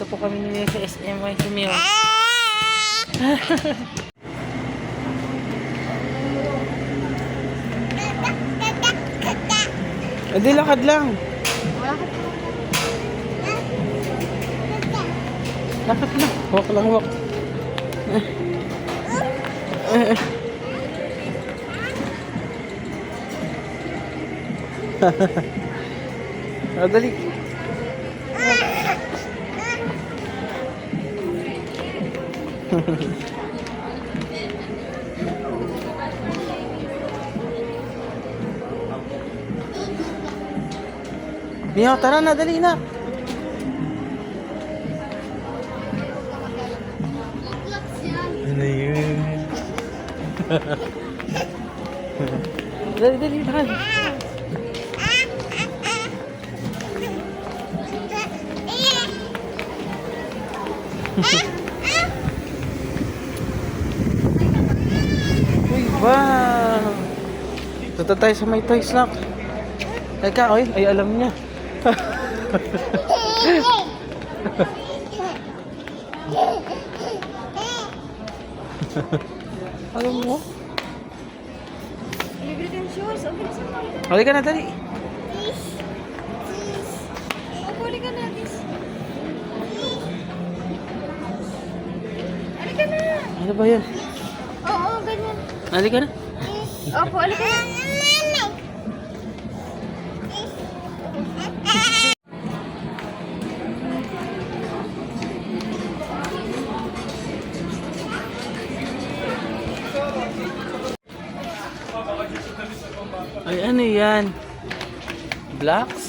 Dito po kami nila sa SMY Sumio. Hindi, lakad lang. Lakad lang. Walk lang, walk. Dali. Mio, tara na, dali na. Ano yun? Dali, dali, mahal. Uy, wow! Tuto tayo sa may toys lock. Teka, oy, ay alam niya. Alam mo? Libre kang shoes. Okay na sa'yo. Halika na, dali. Opo, halika na. Halika na. Ano ba yan? Oo, ganyan. Halika na. Opo, halika na. Ay, ano yan? Blocks?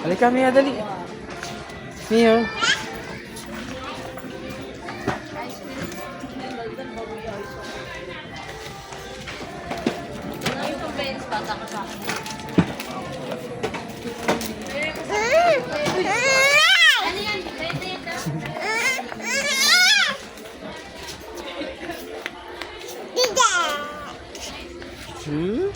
Halika, Mia, dali. Mia. Hmm?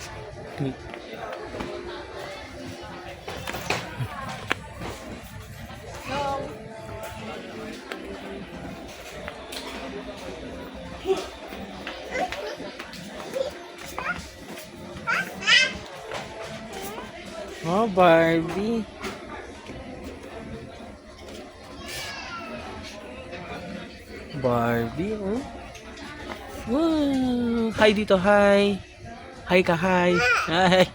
Oh, Barbie. Barbie, oh. Wow. Hi dito, hi. Hi ka, hi. Hi.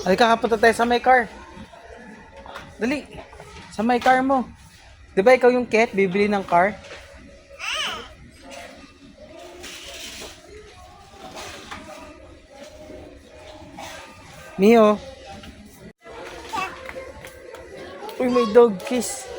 Halika, kapunta tayo sa may car. Dali. Sa may car mo. Di ba ikaw yung cat, bibili ng car? Mio. Uy, may dog kiss.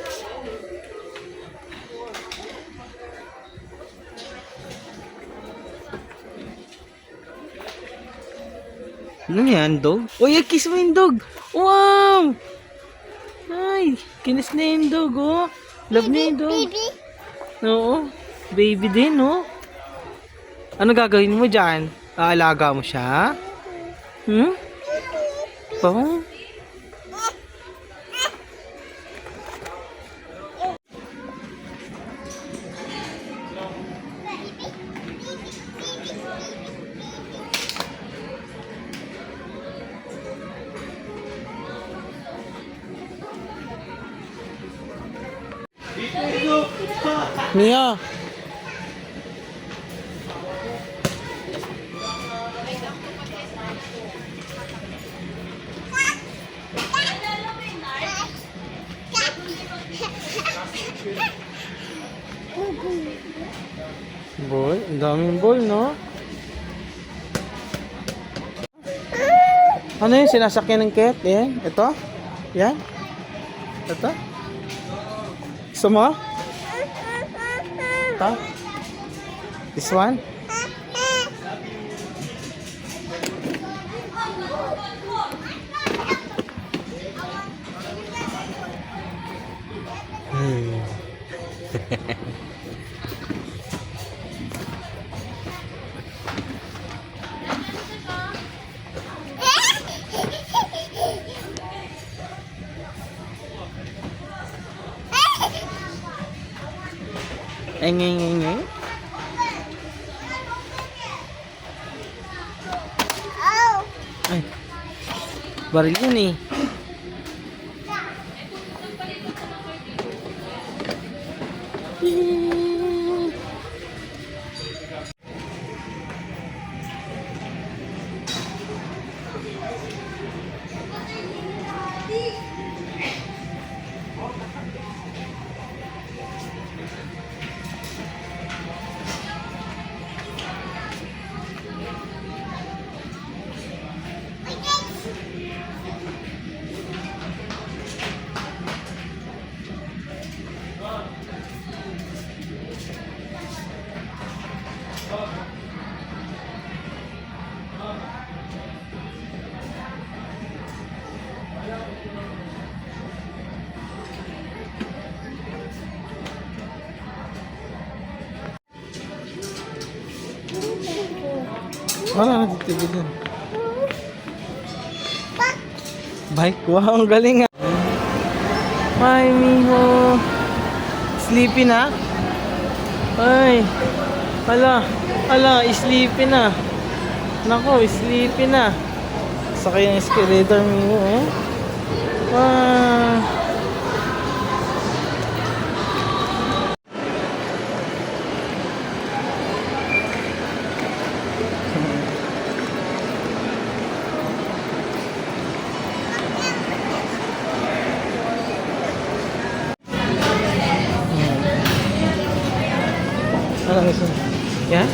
Ano yan, dog? Uy, kiss mo yung dog. Wow! Ay, kinis na yung dog, oh. Love niya yung dog. Baby. Oo. Baby din, oh. Ano gagawin mo dyan? Aalaga mo siya? Hmm? Oh. Mia. Ball? Ang daming ball, no? Ano yung sinasakyan ng cat? Yan? Ito? Yan? Ito? Gusto mo? Ito? This one? Engengengeng. Ay. Baril yun eh. Wala na titigil yan. Bike, wow, ang galing nga. Ay, miho. Sleepy na? Ay, sleepy na. Nako, sleepy na. Sakay yung escalator, miho, eh. Wow. Ano gusto mo? Yan?